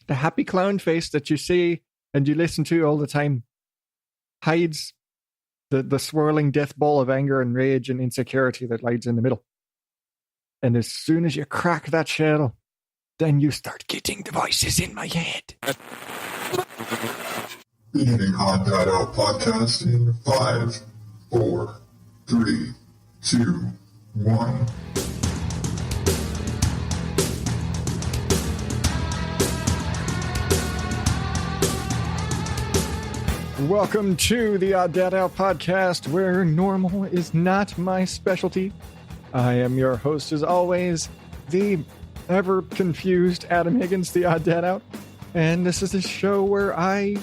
The happy clown face that you see and you listen to all the time hides the swirling death ball of anger and rage and insecurity that lies in the middle. And as soon as you crack that shell, then you start getting the voices in my head. Beginning Hot Dad Out podcast in 5, 4, 3, 2, 1. Welcome to the Odd Dad Out podcast, where normal is not my specialty. I am your host, as always, the ever-confused Adam Higgins, the Odd Dad Out. And this is a show where I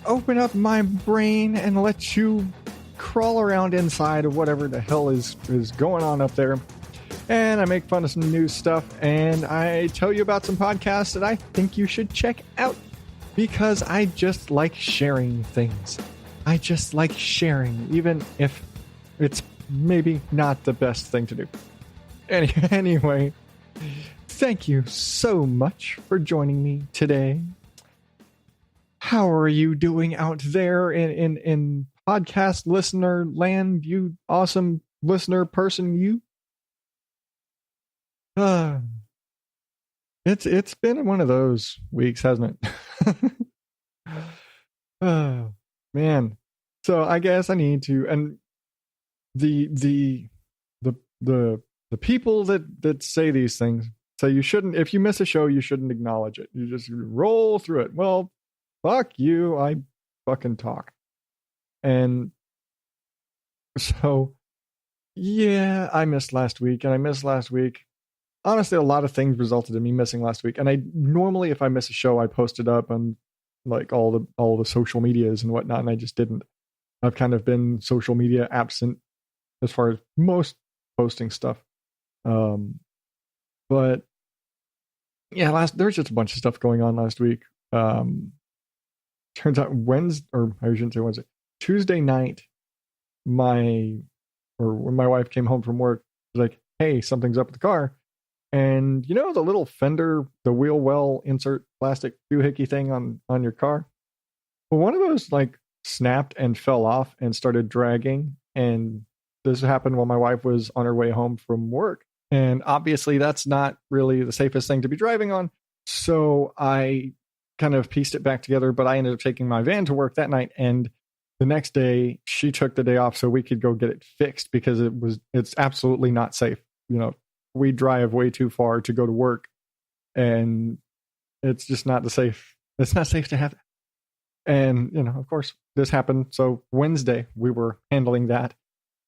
open up my brain and let you crawl around inside of whatever the hell is going on up there. And I make fun of some new stuff, and I tell you about some podcasts that I think you should check out. Because I just like sharing things. I just like sharing, even if it's maybe not the best thing to do. Anyway, thank you so much for joining me today. How are you doing out there in podcast listener land, you awesome listener person, you? It's been one of those weeks, hasn't it? Oh man. So I guess I need to, and the people that say these things say you shouldn't, if you miss a show, you shouldn't acknowledge it. You just roll through it. Well, fuck you. I fucking talk. And so yeah, I missed last week. Honestly, a lot of things resulted in me missing last week. And I normally, if I miss a show, I post it up on like all the social medias and whatnot, and I just didn't. I've kind of been social media absent as far as most posting stuff. But yeah, there's just a bunch of stuff going on last week. Turns out Tuesday night, when my wife came home from work, was like, hey, something's up with the car. And you know the little fender, the wheel well insert plastic doohickey thing on your car? Well, one of those like snapped and fell off and started dragging. And this happened while my wife was on her way home from work. And obviously that's not really the safest thing to be driving on. So I kind of pieced it back together, but I ended up taking my van to work that night. And the next day she took the day off so we could go get it fixed because it's absolutely not safe. You know, we drive way too far to go to work, and it's just not safe. It's not safe to have it. And, you know, of course, this happened. So Wednesday, we were handling that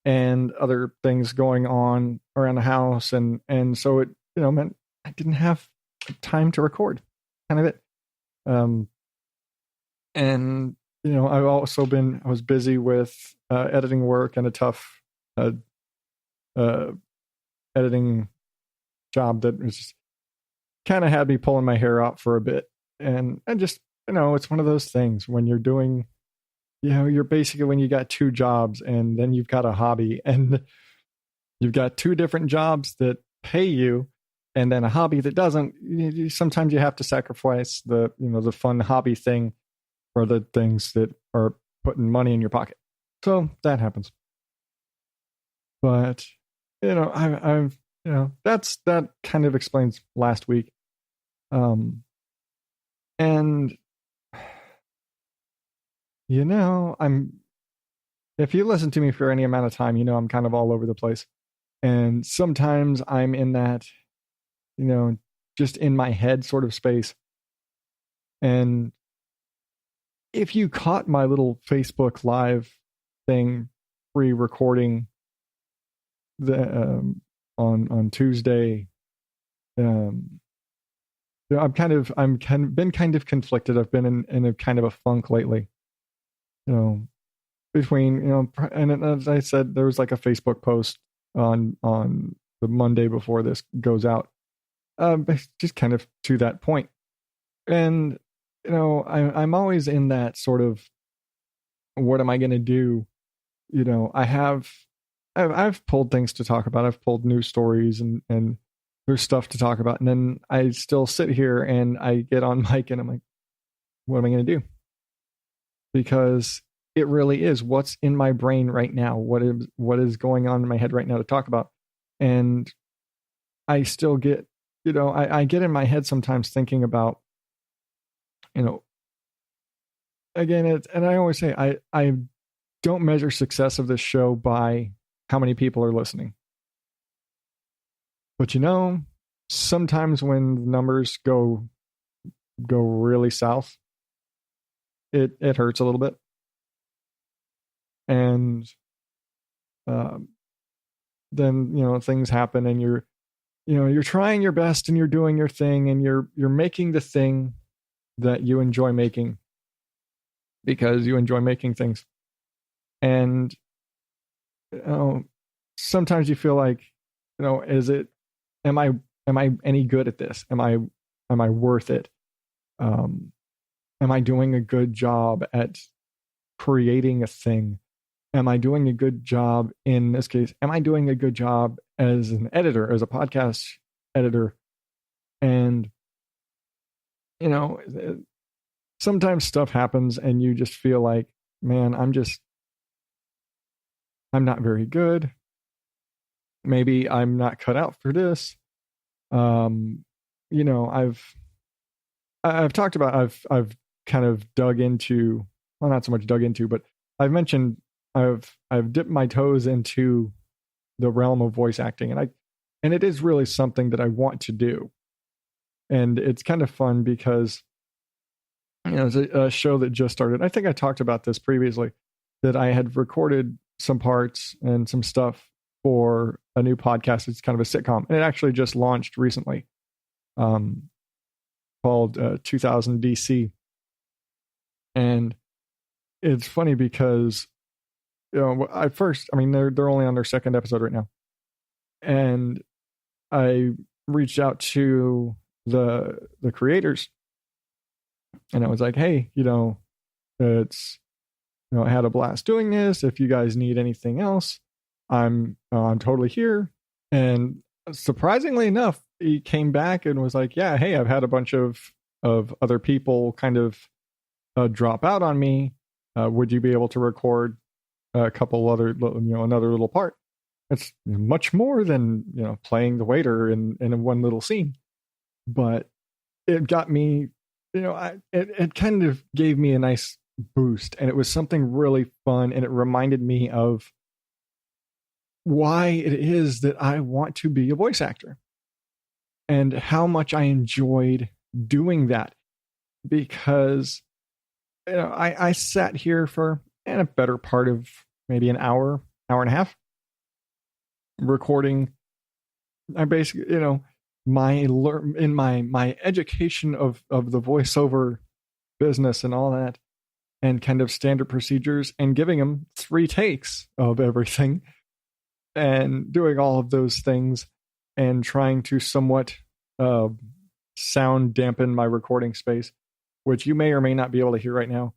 and other things going on around the house. And so it, you know, meant I didn't have time to record, kind of it. And, you know, I was busy with editing work and a tough editing job that was just kind of had me pulling my hair out for a bit. And I just, you know, it's one of those things when you're doing, you know, you're basically, when you got two jobs and then you've got a hobby and you've got two different jobs that pay you and then a hobby that doesn't, sometimes you have to sacrifice the fun hobby thing for the things that are putting money in your pocket. So that happens. But, you know, I've you know, that kind of explains last week. And you know, if you listen to me for any amount of time, you know, I'm kind of all over the place. And sometimes I'm in that, you know, just in my head sort of space. And if you caught my little Facebook Live thing pre-recording on Tuesday, you know, been kind of conflicted. I've been in a kind of a funk lately, you know, between, you know, and as I said, there was like a Facebook post on the Monday before this goes out, just kind of to that point. And, you know, I'm always in that sort of, what am I going to do? You know, I've pulled things to talk about. I've pulled news stories and there's stuff to talk about. And then I still sit here and I get on mic and I'm like, what am I going to do? Because it really is what's in my brain right now. What is going on in my head right now to talk about? And I still get, I get in my head sometimes thinking about, again, and I always say, I don't measure success of this show by how many people are listening. But sometimes when the numbers go really south, it hurts a little bit. And then things happen, and you're trying your best and you're doing your thing and you're making the thing that you enjoy making because you enjoy making things. And sometimes you feel like, am I any good at this? Am I worth it? Am I doing a good job at creating a thing? Am I doing a good job in this case? Am I doing a good job as an editor, as a podcast editor? And, sometimes stuff happens and you just feel like, man, I'm not very good. Maybe I'm not cut out for this. I've talked about, I've kind of dug into, well, not so much dug into, but I've mentioned I've dipped my toes into the realm of voice acting, and it is really something that I want to do. And it's kind of fun because, it's a show that just started. I think I talked about this previously, that I had recorded some parts and some stuff for a new podcast. It's kind of a sitcom, and it actually just launched recently, called 2000 DC. And it's funny because, they're only on their second episode right now. And I reached out to the creators and I was like, hey, it's, I had a blast doing this. If you guys need anything else, I'm totally here. And surprisingly enough, he came back and was like, yeah, hey, I've had a bunch of other people kind of drop out on me. Would you be able to record a couple other, another little part? It's much more than, playing the waiter in one little scene. But it got me, it kind of gave me a nice boost, and it was something really fun, and it reminded me of why it is that I want to be a voice actor and how much I enjoyed doing that. Because I sat here for a better part of maybe an hour and a half recording. I basically, my education of the voiceover business and all that, and kind of standard procedures, and giving them 3 takes of everything and doing all of those things and trying to somewhat sound dampen my recording space, which you may or may not be able to hear right now.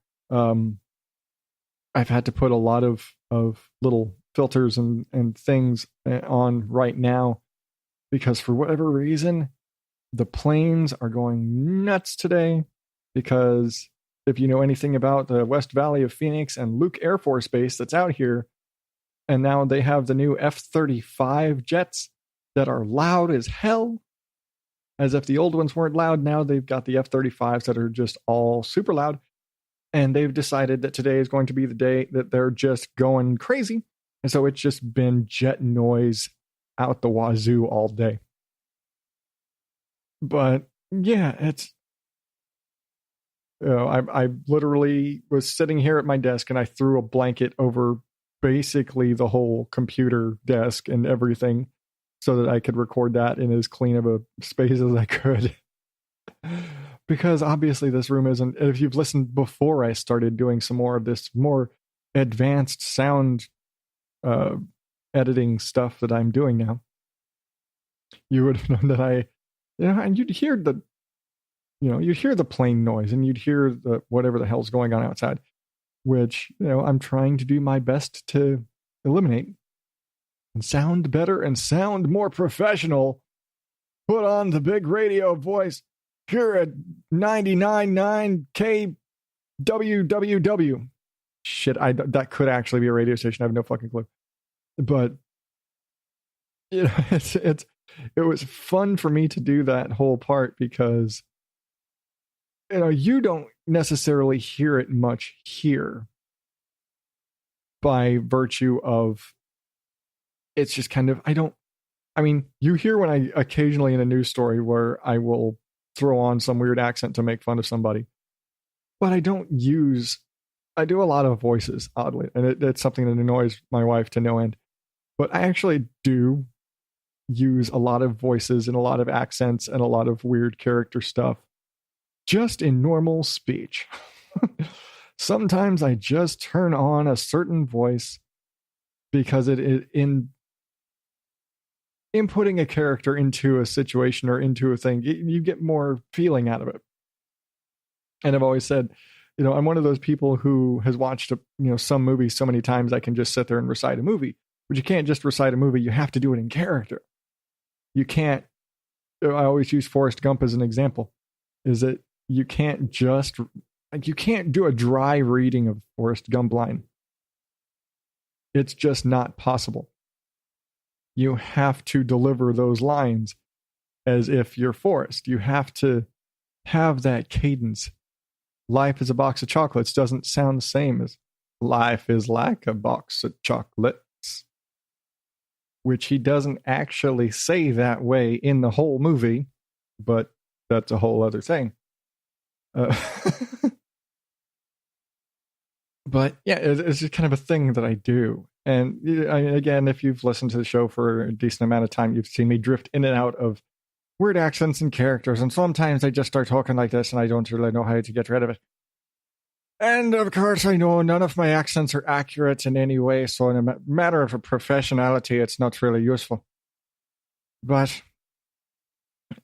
I've had to put a lot of little filters and things on right now because for whatever reason, the planes are going nuts today. Because if you know anything about the West Valley of Phoenix and Luke Air Force Base that's out here, and now they have the new F-35 jets that are loud as hell. As if the old ones weren't loud, now they've got the F-35s that are just all super loud. And they've decided that today is going to be the day that they're just going crazy. And so it's just been jet noise out the wazoo all day. But yeah, it's, I literally was sitting here at my desk and I threw a blanket over basically the whole computer desk and everything so that I could record that in as clean of a space as I could. Because obviously this room isn't, if you've listened before I started doing some more of this more advanced sound editing stuff that I'm doing now, you would have known that and you'd hear the plane noise and you'd hear the whatever the hell's going on outside, which, I'm trying to do my best to eliminate and sound better and sound more professional. put on the big radio voice here at 99.9 KWWW. Shit, that could actually be a radio station. I have no fucking clue. But you know, it was fun for me to do that whole part because you know you don't necessarily hear it much here by virtue of it's just kind of you hear when I occasionally in a news story where I will throw on some weird accent to make fun of somebody, but I do a lot of voices, oddly, and it's something that annoys my wife to no end. But I actually do use a lot of voices and a lot of accents and a lot of weird character stuff just in normal speech. Sometimes I just turn on a certain voice because in inputting a character into a situation or into a thing, you get more feeling out of it. And I've always said, you know, I'm one of those people who has watched some movies so many times I can just sit there and recite a movie. But you can't just recite a movie. You have to do it in character. You can't. I always use Forrest Gump as an example. Is that you can't just you can't do a dry reading of Forrest Gump line. It's just not possible. You have to deliver those lines as if you're Forrest. You have to have that cadence. Life is a box of chocolates doesn't sound the same as life is like a box of chocolates, which he doesn't actually say that way in the whole movie, but that's a whole other thing. But yeah, it's just kind of a thing that I do. And again, if you've listened to the show for a decent amount of time, you've seen me drift in and out of weird accents and characters. And sometimes I just start talking like this and I don't really know how to get rid of it. And of course, I know none of my accents are accurate in any way. So in a matter of professionality, it's not really useful. But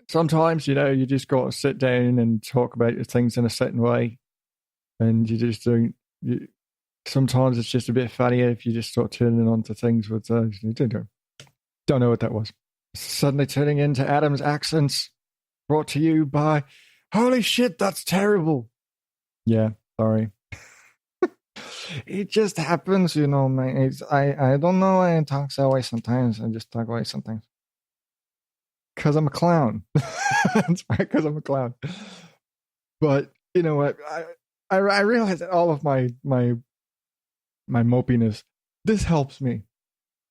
sometimes, you just got to sit down and talk about things in a certain way. And you just don't. Sometimes it's just a bit funnier if you just start turning on to things with. Don't know what that was. Suddenly turning into Adam's accents, brought to you by. Holy shit, that's terrible. Yeah, sorry. It just happens, man. I don't know why I talk that way sometimes. I just talk away sometimes. Because I'm a clown. That's right, because I'm a clown. But you know what? I realize that all of my mopiness, this helps me.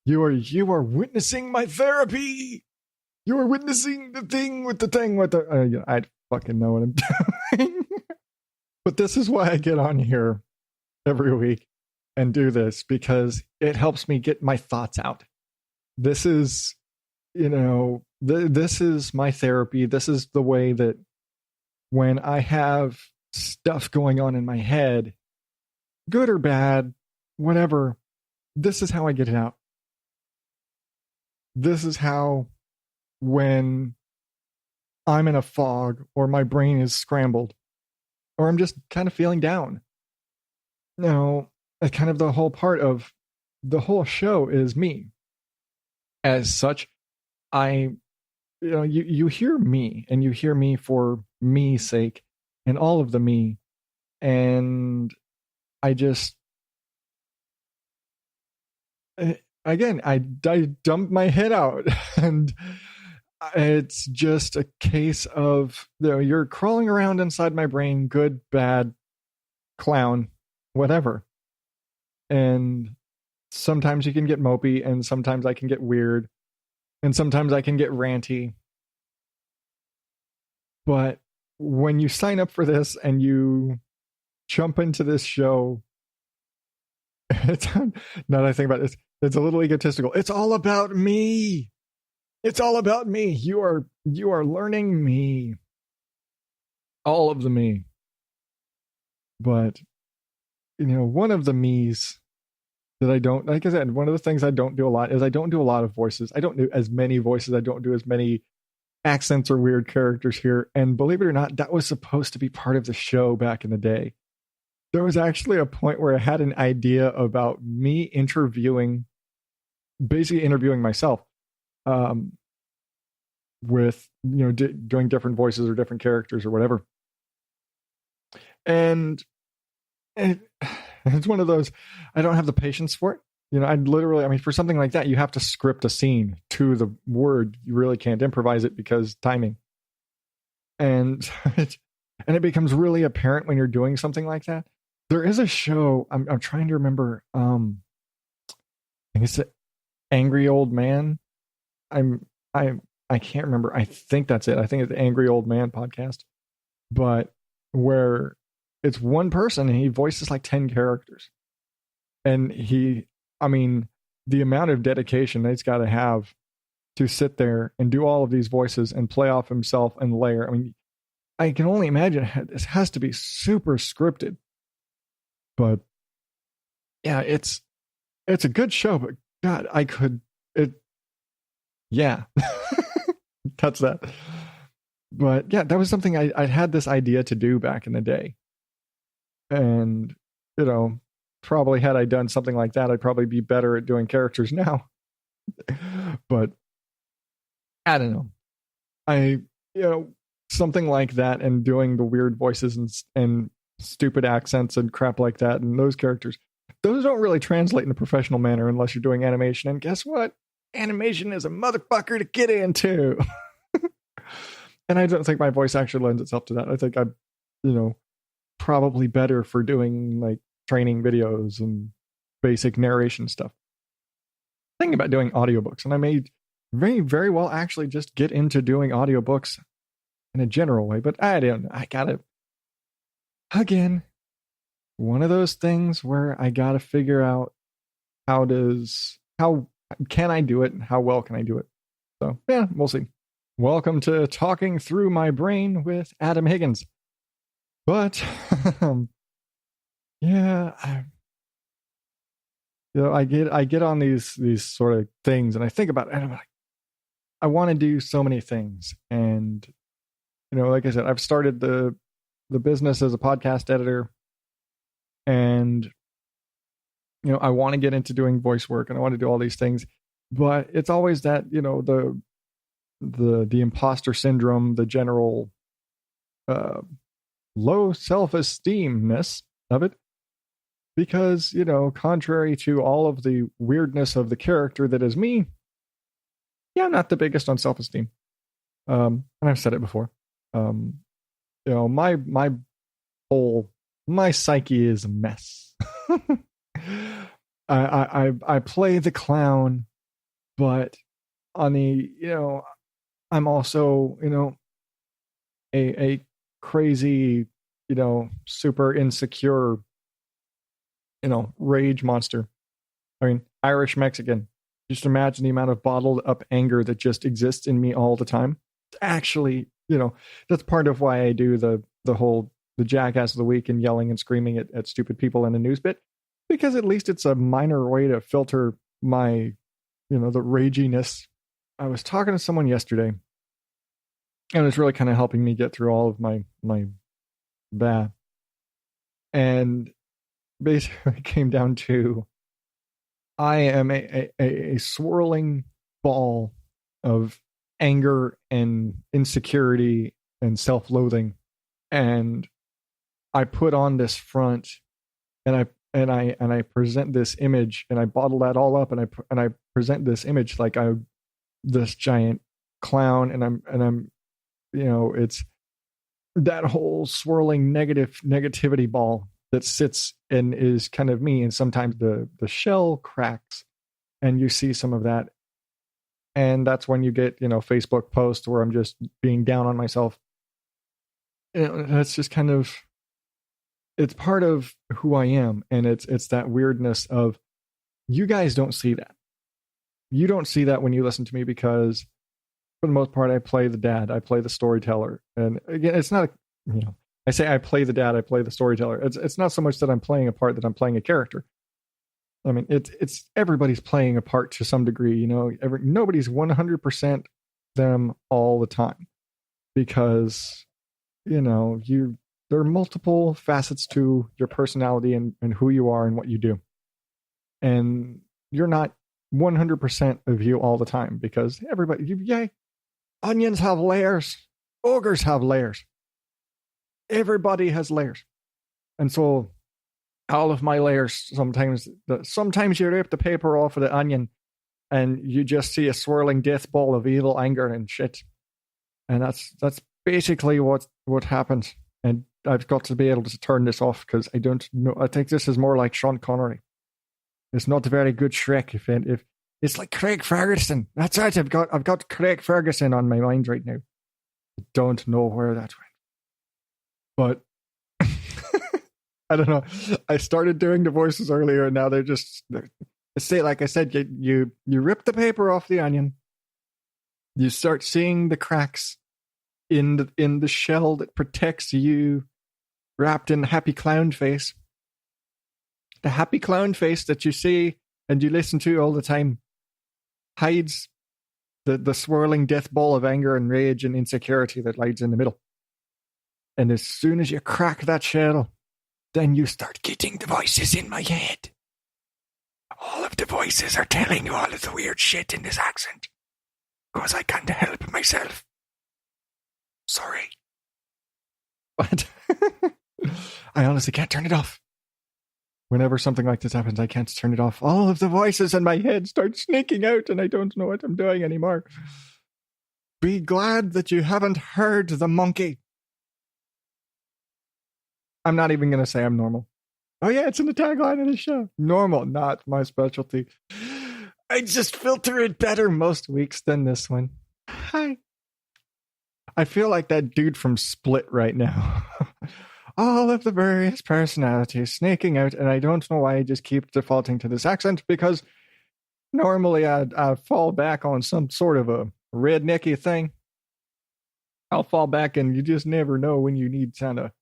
You are witnessing my therapy. You are witnessing the thing with the I fucking know what I'm doing. But this is why I get on here every week and do this, because it helps me get my thoughts out. This is, this is my therapy. This is the way that when I have stuff going on in my head, good or bad, whatever, this is how I get it out. This is how, when I'm in a fog or my brain is scrambled or I'm just kind of feeling down. Kind of the whole part of the whole show is me. As such, you hear me, and you hear me for me's sake and all of the me. And I just, again, I dumped my head out, and it's just a case of, you're crawling around inside my brain, good, bad, clown, whatever. And sometimes you can get mopey, and sometimes I can get weird, and sometimes I can get ranty. But when you sign up for this and you jump into this show, now that I think about it, it's a little egotistical. It's all about me. It's all about me. You are learning me. All of the me. But, one of the me's that I don't, like I said, one of the things I don't do a lot is I don't do a lot of voices. I don't do as many voices. I don't do as many accents or weird characters here. And believe it or not, that was supposed to be part of the show back in the day. There was actually a point where I had an idea about me basically interviewing myself. The with, doing different voices or different characters or whatever. And it, it's one of those, I don't have the patience for it. For something like that, you have to script a scene to the word. You really can't improvise it because timing. And it becomes really apparent when you're doing something like that. There is a show, I'm trying to remember, I think it's Angry Old Man. I can't remember. I think that's it. I think it's the Angry Old Man podcast, but where it's one person and he voices like 10 characters. And the amount of dedication that he's got to have to sit there and do all of these voices and play off himself and layer. I mean, I can only imagine this has to be super scripted. But yeah, it's a good show, but God, yeah, touch that. But yeah, that was something I had this idea to do back in the day. And, probably had I done something like that, I'd probably be better at doing characters now. But I don't know. Something like that and doing the weird voices and stupid accents and crap like that and those characters, those don't really translate in a professional manner unless you're doing animation. And guess what? Animation is a motherfucker to get into. And I don't think my voice actually lends itself to that. I think I'm, probably better for doing like training videos and basic narration stuff. Thinking about doing audiobooks, and I may very, very well actually just get into doing audiobooks in a general way, but I don't know. I gotta, again, one of those things where I gotta figure out how can I do it and how well can I do it. So yeah, we'll see. Welcome to Talking Through My Brain with Adam Higgins. But yeah, I get on these sort of things and I think about it and I'm like, I want to do so many things. And like I said, I've started the business as a podcast editor, and I want to get into doing voice work and I want to do all these things, but it's always that the imposter syndrome, the general low self-esteemness of it, because contrary to all of the weirdness of the character that is me, I'm not the biggest on self-esteem. And I've said it before. My psyche is a mess. I play the clown, but on the I'm also a crazy super insecure rage monster. I mean, Irish Mexican. Just imagine the amount of bottled up anger that just exists in me all the time. Actually, that's part of why I do the jackass of the week and yelling and screaming at stupid people in a news bit, because at least it's a minor way to filter my, the raginess. I was talking to someone yesterday, and it's really kind of helping me get through all of my bad. And basically it came down to, I am a swirling ball of anger and insecurity and self-loathing, and I put on this front, and I present this image, and I bottle that all up, and I present this image like I'm this giant clown, and I'm it's that whole swirling negativity ball that sits and is kind of me. And sometimes the shell cracks and you see some of that. And that's when you get, Facebook posts where I'm just being down on myself. That's just kind of, it's part of who I am. And it's that weirdness of, you guys don't see that. You don't see that when you listen to me, because for the most part, I play the dad, I play the storyteller. And again, it's not, I say I play the dad, I play the storyteller. It's not so much that I'm playing a part, that I'm playing a character. I mean, it's everybody's playing a part to some degree. Nobody's 100% them all the time, because there are multiple facets to your personality and who you are and what you do, and you're not 100% of you all the time, because everybody, Onions have layers. Ogres have layers. Everybody has layers. And so all of my layers, sometimes you rip the paper off of the onion and you just see a swirling death ball of evil anger and shit. And that's basically what happens. And I've got to be able to turn this off because I don't know. I think this is more like Sean Connery. It's not a very good Shrek. If it's like Craig Ferguson. That's right. I've got Craig Ferguson on my mind right now. I don't know where that went, but I don't know. I started doing the voices earlier, and now they're say, like I said, you rip the paper off the onion. You start seeing the cracks in the shell that protects you, wrapped in happy clown face. The happy clown face that you see and you listen to all the time hides the swirling death ball of anger and rage and insecurity that lies in the middle. And as soon as you crack that shell, then you start getting the voices in my head. All of the voices are telling you all of the weird shit in this accent. Because I can't help myself. Sorry. But I honestly can't turn it off. Whenever something like this happens, I can't turn it off. All of the voices in my head start sneaking out and I don't know what I'm doing anymore. Be glad that you haven't heard the monkey. I'm not even going to say I'm normal. Oh yeah, it's in the tagline of the show. Normal, not my specialty. I just filter it better most weeks than this one. Hi. I feel like that dude from Split right now. All of the various personalities sneaking out, and I don't know why I just keep defaulting to this accent, because normally I fall back on some sort of a rednecky thing. I'll fall back, and you just never know when you need kind of.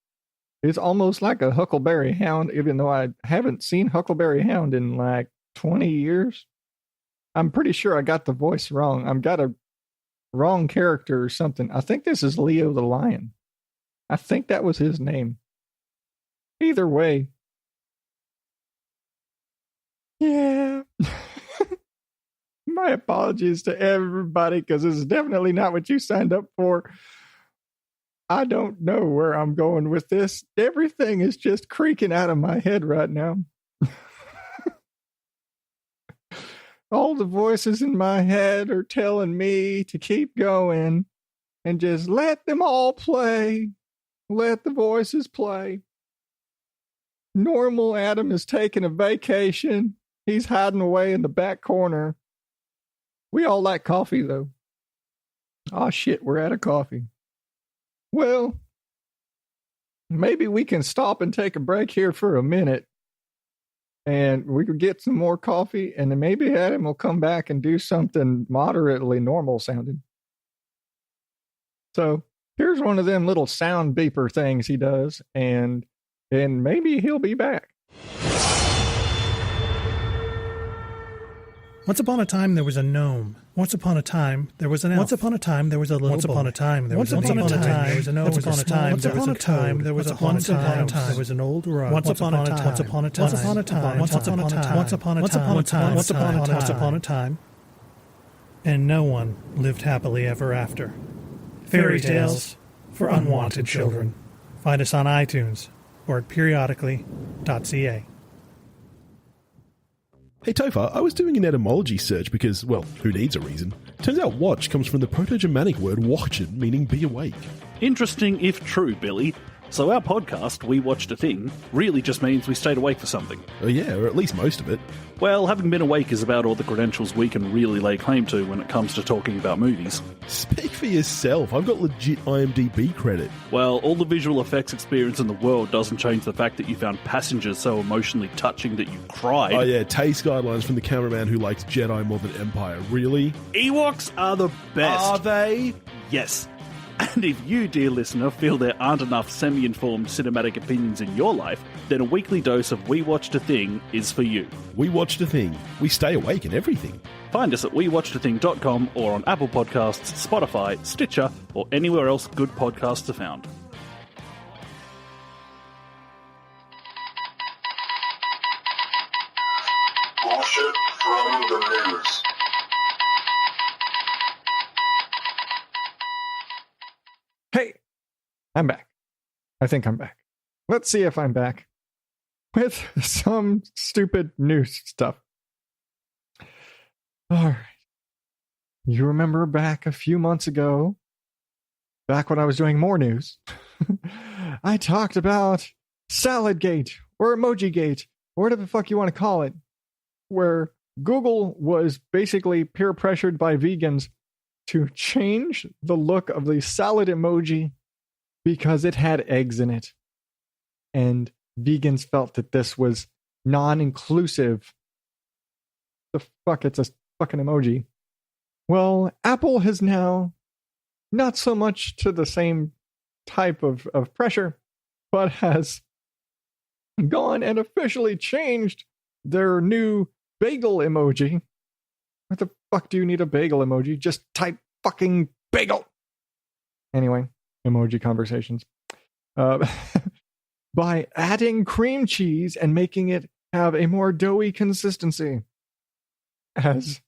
It's almost like a Huckleberry Hound, even though I haven't seen Huckleberry Hound in like 20 years. I'm pretty sure I got the voice wrong. I've got a wrong character or something. I think this is Leo the Lion. I think that was his name. Either way. Yeah. My apologies to everybody, because this is definitely not what you signed up for. I don't know where I'm going with this. Everything is just creaking out of my head right now. All the voices in my head are telling me to keep going and just let them all play. Let the voices play. Normal Adam is taking a vacation. He's hiding away in the back corner. We all like coffee, though. Oh, shit, we're out of coffee. Well, maybe we can stop and take a break here for a minute. And we could get some more coffee, and then maybe Adam will come back and do something moderately normal sounding. So here's one of them little sound beeper things he does, and maybe he'll be back. Once upon a time, there was a gnome. Once upon a time, there was an elf. Once upon a time, there was a little boy. Once upon a time, there was a demon. Once upon a time, there was an ogre. Once upon a time, there was a toad. There was a once upon a time, there was an old rug. Once upon a time, once upon a time, once upon a time, once upon a time, once upon a time, once upon a time, and no one lived happily ever after. Fairy tales for unwanted children. Find us on iTunes or at periodically.ca. Hey Topher, I was doing an etymology search because, well, who needs a reason? Turns out watch comes from the Proto-Germanic word watchen, meaning be awake. Interesting if true, Billy. So our podcast, We Watched a Thing, really just means we stayed awake for something. Oh yeah, or at least most of it. Well, having been awake is about all the credentials we can really lay claim to when it comes to talking about movies. Speak for yourself, I've got legit IMDb credit. Well, all the visual effects experience in the world doesn't change the fact that you found Passengers so emotionally touching that you cried. Oh yeah, taste guidelines from the cameraman who likes Jedi more than Empire, really? Ewoks are the best. Are they? Yes. And if you, dear listener, feel there aren't enough semi-informed cinematic opinions in your life, then a weekly dose of We Watched a Thing is for you. We Watched a Thing. We stay awake and everything. Find us at wewatchedathing.com or on Apple Podcasts, Spotify, Stitcher, or anywhere else good podcasts are found. Bullshit from the news. I'm back. I think I'm back. Let's see if I'm back with some stupid news stuff. All right. You remember back a few months ago, back when I was doing more news, I talked about Saladgate or Emojigate or whatever the fuck you want to call it, where Google was basically peer pressured by vegans to change the look of the salad emoji because it had eggs in it. And vegans felt that this was non-inclusive. The fuck, it's a fucking emoji. Well, Apple has now, not so much to the same type of pressure, but has gone and officially changed their new bagel emoji. What the fuck do you need a bagel emoji? Just type fucking bagel. Anyway, emoji conversations. By adding cream cheese and making it have a more doughy consistency. As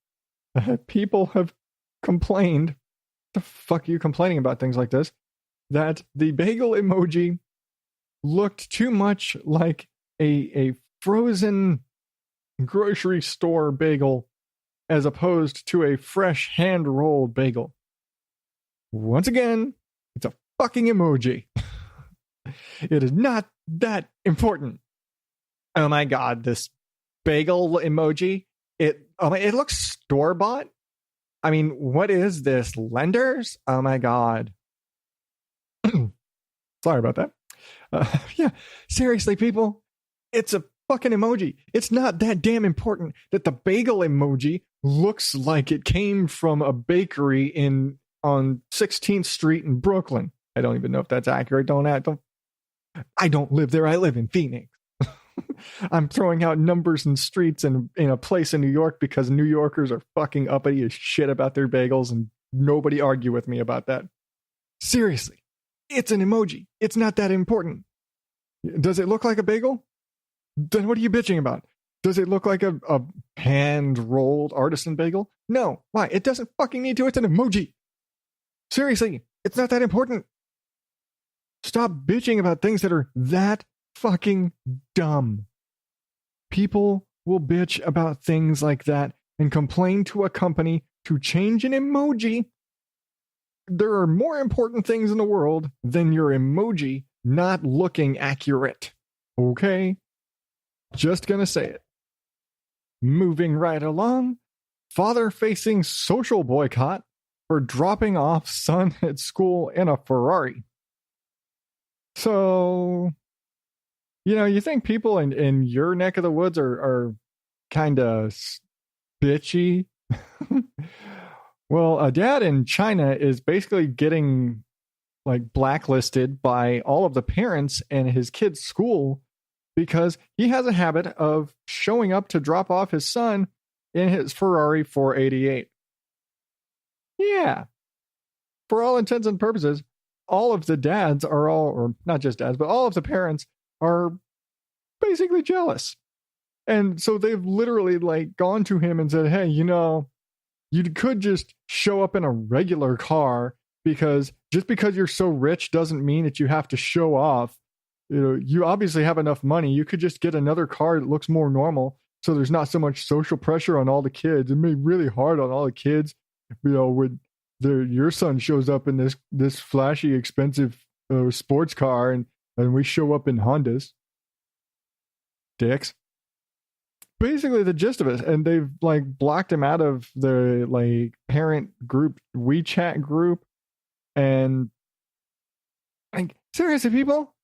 people have complained, the fuck are you complaining about things like this? That the bagel emoji looked too much like a frozen grocery store bagel as opposed to a fresh hand-rolled bagel. Once again, it's a fucking emoji. It is not that important. Oh my god, this bagel emoji, it looks store-bought. I mean, what is this? Lenders? Oh my god. Sorry about that. Yeah, seriously, people, it's a fucking emoji. It's not that damn important that the bagel emoji looks like it came from a bakery on 16th Street in Brooklyn. I don't even know if that's accurate. I don't live there. I live in Phoenix. I'm throwing out numbers and streets in a place in New York because New Yorkers are fucking uppity as shit about their bagels, and nobody argue with me about that. Seriously, it's an emoji. It's not that important. Does it look like a bagel? Then what are you bitching about? Does it look like a hand-rolled artisan bagel? No. Why? It doesn't fucking need to. It's an emoji. Seriously, it's not that important. Stop bitching about things that are that fucking dumb. People will bitch about things like that and complain to a company to change an emoji. There are more important things in the world than your emoji not looking accurate. Okay? Just gonna say it. Moving right along, father facing social boycott for dropping off son at school in a Ferrari. So, you think people in your neck of the woods are kind of bitchy? Well, a dad in China is basically getting blacklisted by all of the parents in his kid's school because he has a habit of showing up to drop off his son in his Ferrari 488. Yeah. For all intents and purposes, all of the dads or not just dads, but all of the parents are basically jealous. And so they've literally gone to him and said, hey, you could just show up in a regular car because just because you're so rich doesn't mean that you have to show off. You obviously have enough money. You could just get another car that looks more normal. So there's not so much social pressure on all the kids. It may be really hard on all the kids, when your son shows up in this flashy, expensive sports car and we show up in Hondas. Dicks. Basically the gist of it. And they've blocked him out of the parent group, WeChat group. And seriously, people,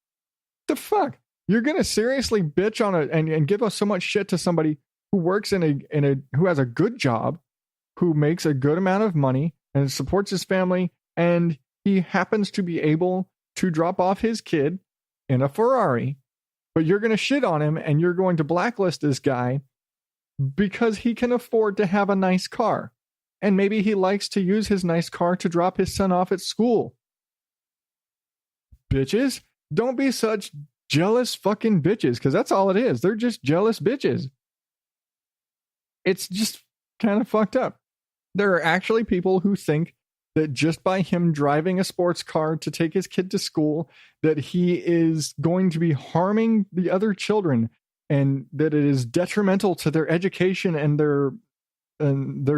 the fuck? You're gonna seriously bitch on it and give us so much shit to somebody who works who has a good job, who makes a good amount of money and supports his family, and he happens to be able to drop off his kid in a Ferrari, but you're going to shit on him and you're going to blacklist this guy because he can afford to have a nice car. And maybe he likes to use his nice car to drop his son off at school. Bitches, don't be such jealous fucking bitches, because that's all it is. They're just jealous bitches. It's just kind of fucked up. There are actually people who think that just by him driving a sports car to take his kid to school, that he is going to be harming the other children, and that it is detrimental to their education and their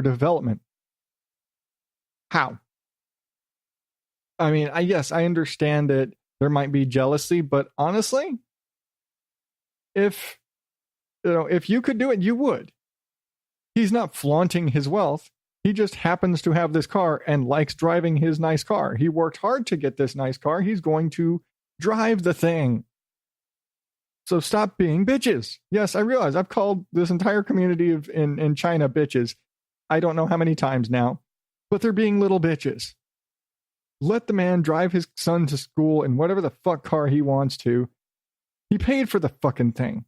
development. How? I mean, yes, I understand that there might be jealousy, but honestly, if you could do it, you would. He's not flaunting his wealth. He just happens to have this car and likes driving his nice car. He worked hard to get this nice car. He's going to drive the thing. So stop being bitches. Yes, I realize I've called this entire community in China bitches. I don't know how many times now, but they're being little bitches. Let the man drive his son to school in whatever the fuck car he wants to. He paid for the fucking thing.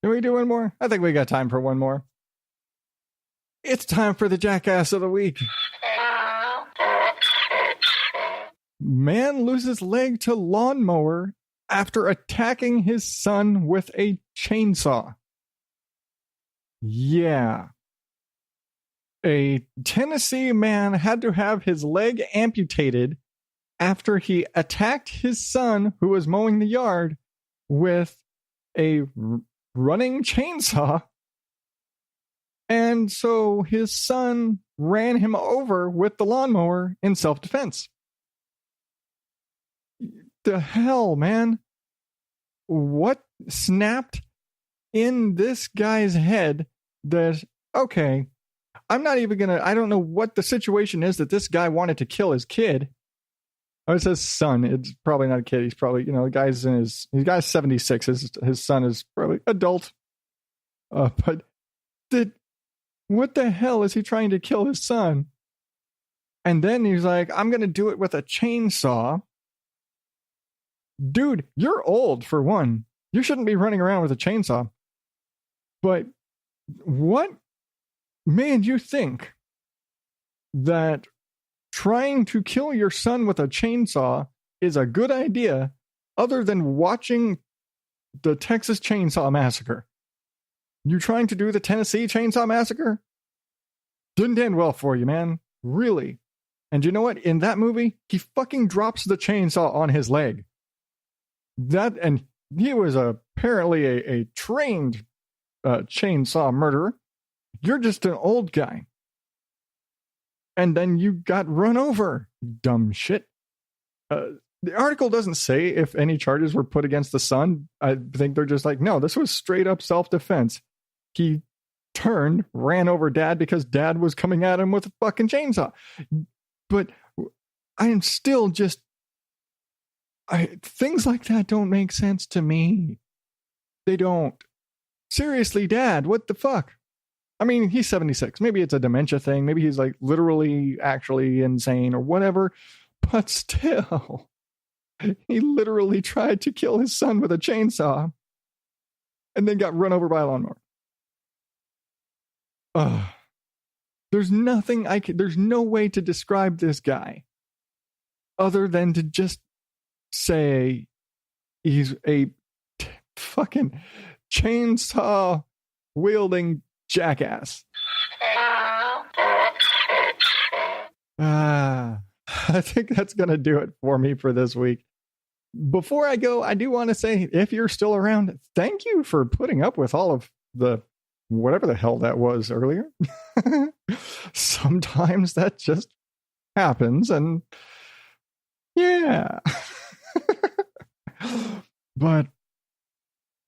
Can we do one more? I think we got time for one more. It's time for the jackass of the week. Man loses leg to lawnmower after attacking his son with a chainsaw. Yeah. A Tennessee man had to have his leg amputated after he attacked his son, who was mowing the yard, with a running chainsaw. And so his son ran him over with the lawnmower in self-defense. The hell, man? What snapped in this guy's head that, okay, I'm not even gonna, I don't know what the situation is that this guy wanted to kill his kid. Oh, it says son. It's probably not a kid. He's probably, the guy's the guy's 76. His son is probably adult. But what the hell is he trying to kill his son? And then he's like, I'm going to do it with a chainsaw. Dude, you're old, for one. You shouldn't be running around with a chainsaw. But what made you think that trying to kill your son with a chainsaw is a good idea, other than watching the Texas Chainsaw Massacre? You trying to do the Tennessee Chainsaw Massacre? Didn't end well for you, man. Really. And you know what? In that movie, he fucking drops the chainsaw on his leg. And he was apparently a trained chainsaw murderer. You're just an old guy. And then you got run over, dumb shit. The article doesn't say if any charges were put against the son. I think they're just like, no, this was straight up self-defense. He turned, ran over dad because dad was coming at him with a fucking chainsaw. But I am still just, things like that don't make sense to me. They don't. Seriously, dad, what the fuck? I mean, he's 76. Maybe it's a dementia thing. Maybe he's like literally actually insane or whatever. But still, he literally tried to kill his son with a chainsaw and then got run over by a lawnmower. There's nothing there's no way to describe this guy other than to just say he's a fucking chainsaw wielding jackass. I think that's going to do it for me for this week. Before I go, I do want to say, if you're still around, thank you for putting up with all of the whatever the hell that was earlier. Sometimes that just happens, and yeah. But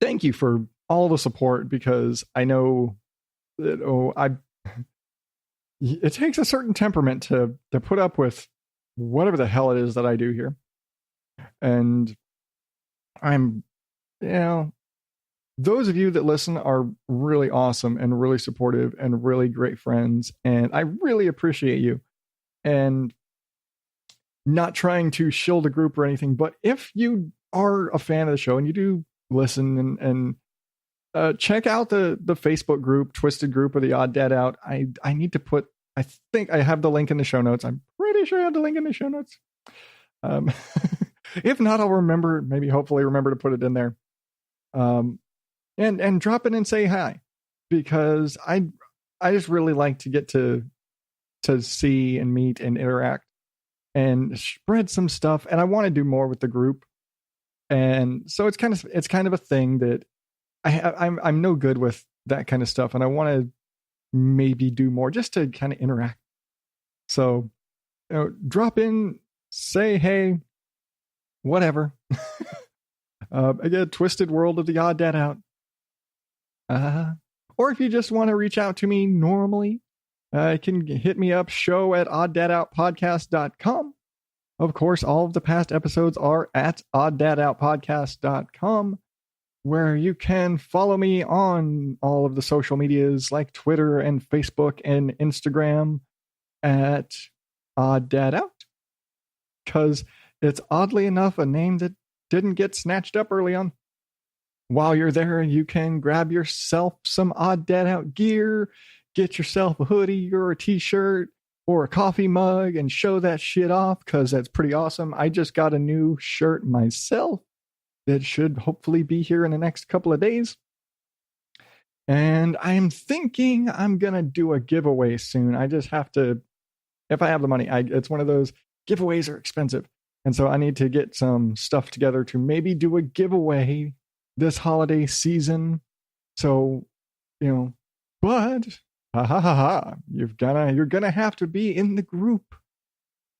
thank you for all the support, because I know that it takes a certain temperament to put up with whatever the hell it is that I do here. And I'm, those of you that listen are really awesome and really supportive and really great friends. And I really appreciate you. And not trying to shill the group or anything, but if you are a fan of the show and you do listen and check out the Facebook group, Twisted Group, or the Odd Dad Out. I need to put, I think I have the link in the show notes. I'm pretty sure I have the link in the show notes. If not, I'll hopefully remember to put it in there. And drop in and say hi, because I just really like to get to to see and meet and interact and spread some stuff. And I want to do more with the group. And so it's kind of a thing that I'm no good with that kind of stuff. And I want to maybe do more just to kind of interact. So, drop in, say, hey, whatever. Again, Twisted World of the Odd Dad out. Or if you just want to reach out to me normally, you can hit me up, show@oddadoutpodcast.com. Of course, all of the past episodes are at oddadoutpodcast.com, where you can follow me on all of the social medias like Twitter and Facebook and Instagram at Odd Dad Out. Because it's oddly enough a name that didn't get snatched up early on. While you're there, you can grab yourself some Odd Dad Out gear, get yourself a hoodie or a t-shirt or a coffee mug and show that shit off because that's pretty awesome. I just got a new shirt myself that should hopefully be here in the next couple of days. And I'm thinking I'm going to do a giveaway soon. I just have to, if I have the money, it's one of those giveaways are expensive. And so I need to get some stuff together to maybe do a giveaway this holiday season. So, but you're gonna have to be in the group.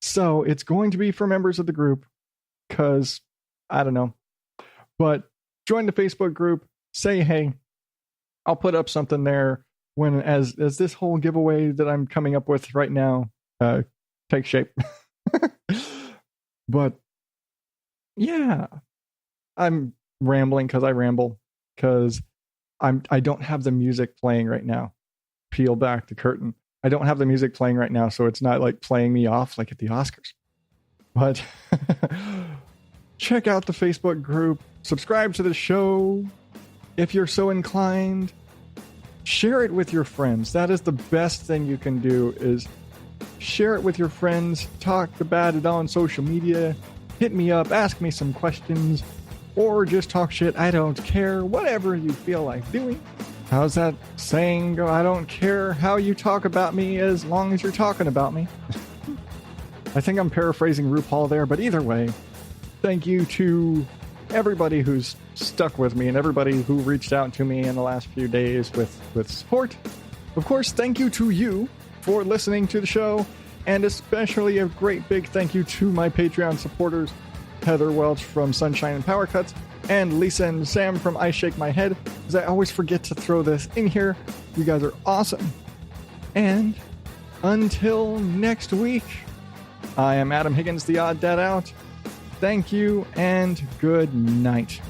So it's going to be for members of the group because I don't know. But join the Facebook group, say hey. I'll put up something there when as this whole giveaway that I'm coming up with right now takes shape. But yeah, I'm rambling because I ramble because I don't have the music playing right now. Peel back the curtain. I don't have the music playing right now, so it's not like playing me off like at the Oscars. But check out the Facebook group, subscribe to the show if you're so inclined. Share it with your friends. That is the best thing you can do is share it with your friends, talk about it on social media, hit me up, ask me some questions, or just talk shit. I don't care, whatever you feel like doing. How's that saying go? I don't care how you talk about me as long as you're talking about me. I think I'm paraphrasing RuPaul there, but either way, thank you to everybody who's stuck with me and everybody who reached out to me in the last few days with support. Of course, thank you to you for listening to the show, and especially a great big thank you to my Patreon supporters, Heather Welch from Sunshine and Power Cuts, and Lisa and Sam from I Shake My Head, because I always forget to throw this in here. You guys are awesome. And until next week, I am Adam Higgins, the Odd Dad Out. Thank you and good night.